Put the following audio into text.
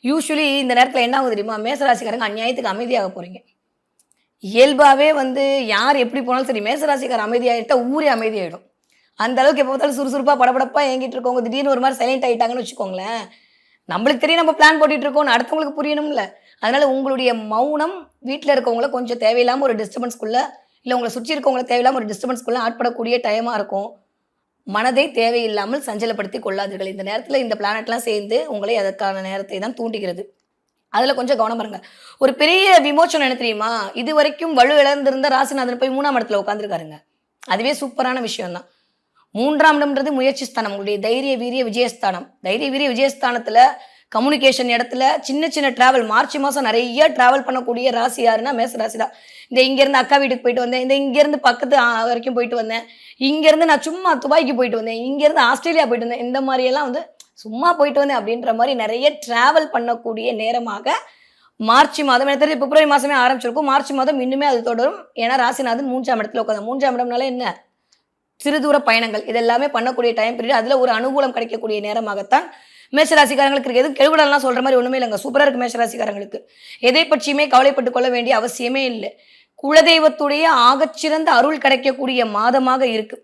Usually இந்த நேரத்துல என்ன ஆகுது தெரியுமா? மேசராசிக்காரங்க அநியாயத்துக்கு அமைதியாக போறீங்க. இயல்பாவே வந்து யார் எப்படி போனாலும் சரி, மேசராசிக்காரர் அமைதியாயிட்டா ஊரே அமைதியாயிடும். அந்த அளவுக்கு எப்ப பார்த்தாலும் சுறுசுறுப்பா, படபடப்பா ஏங்கிட்டு இருக்கவங்க திடீர்னு ஒரு மாரி சைலண்ட் ஆயிட்டாங்கன்னு வச்சுக்கோங்களேன். நம்மளுக்கு தெரியும் நம்ம பிளான் போட்டுட்டு இருக்கோம்னு, அடுத்தவங்களுக்கு புரியணும்ல. அதனால உங்களுடைய மௌனம் வீட்ல இருக்கவங்கள கொஞ்சம் தேவையில்லாம ஒரு டிஸ்டர்பன்ஸ்க்குள்ள, இல்ல உங்கள சுற்றி இருக்கவங்கள தேவையில்லாம ஒரு டிஸ்டர்பன்ஸ்க்குள்ள ஆட்படக்கூடிய டைமா இருக்கும். மனதை தேவையில்லாமல் சஞ்சலப்படுத்திக் கொள்ளாதீர்கள். இந்த நேரத்துல இந்த பிளானட்லாம் சேர்ந்து உங்களை அதற்கான நேரத்தை தான் தூண்டுகிறது. அதுல கொஞ்சம் கவனமா இருங்க. ஒரு பெரிய விமோசனம் என்ன தெரியுமா? இதுவரைக்கும் வலு இழந்திருந்த ராசிநாதன் போய் 3ஆம் இடத்துல உட்கார்ந்திருக்காருங்க. அதுவே சூப்பரான விஷயம் தான். 3ஆம் இடம்ன்றது முயற்சி ஸ்தானம். உங்களுடைய தைரிய, வீரிய, விஜயஸ்தானம். தைரிய, வீரிய, விஜயஸ்தானத்துல கம்யூனிகேஷன் இடத்துல சின்ன சின்ன டிராவல் மார்ச் மாசம் நெறைய டிராவல் பண்ணக்கூடிய ராசி யாருன்னா மேச ராசி தான். இந்த இங்கேருந்து அக்கா வீட்டுக்கு போயிட்டு வந்தேன். இந்த இங்கேருந்து பக்கத்து வரைக்கும் போயிட்டு வந்தேன். இங்கேருந்து நான் சும்மா துபாய்க்கு போயிட்டு வந்தேன். இங்கேருந்து ஆஸ்திரேலியா போயிட்டு வந்தேன். இந்த மாரியெல்லாம் வந்து சும்மா போயிட்டு வந்தேன் அப்படின்ற மாரி நெறைய டிராவல் பண்ணக்கூடிய நேரமாக மார்ச் மாதம் எனக்கு தெரிஞ்சு பிப்ரவரி மாசமே ஆரம்பிச்சிருக்கும். மார்ச் மாதம் இன்னுமே அது தொடரும். ஏன்னா ராசிநாதன் 3ஆம் இடத்துல உட்கார்ந்தார். 3ஆம் இடம்னால என்ன? சிறு தூர பயணங்கள். இது எல்லாமே பண்ணக்கூடிய டைம் பீரியட். அதுல ஒரு அனுகூலம் கிடைக்கக்கூடிய நேரமாகத்தான் மேஷராசிக்காரங்களுக்கு இருக்கு. எதுவும் கெடுபடலாம் சொல்ற மாதிரி ஒண்ணுமே இல்லைங்க. சூப்பரா இருக்கு மேஷராசிக்காரங்களுக்கு. எதை பற்றியுமே கவலைப்பட்டுக் கொள்ள வேண்டிய அவசியமே இல்ல. குலதெய்வத்துடைய ஆகச்சிறந்த அருள் கிடைக்கக்கூடிய மாதமாக இருக்கு.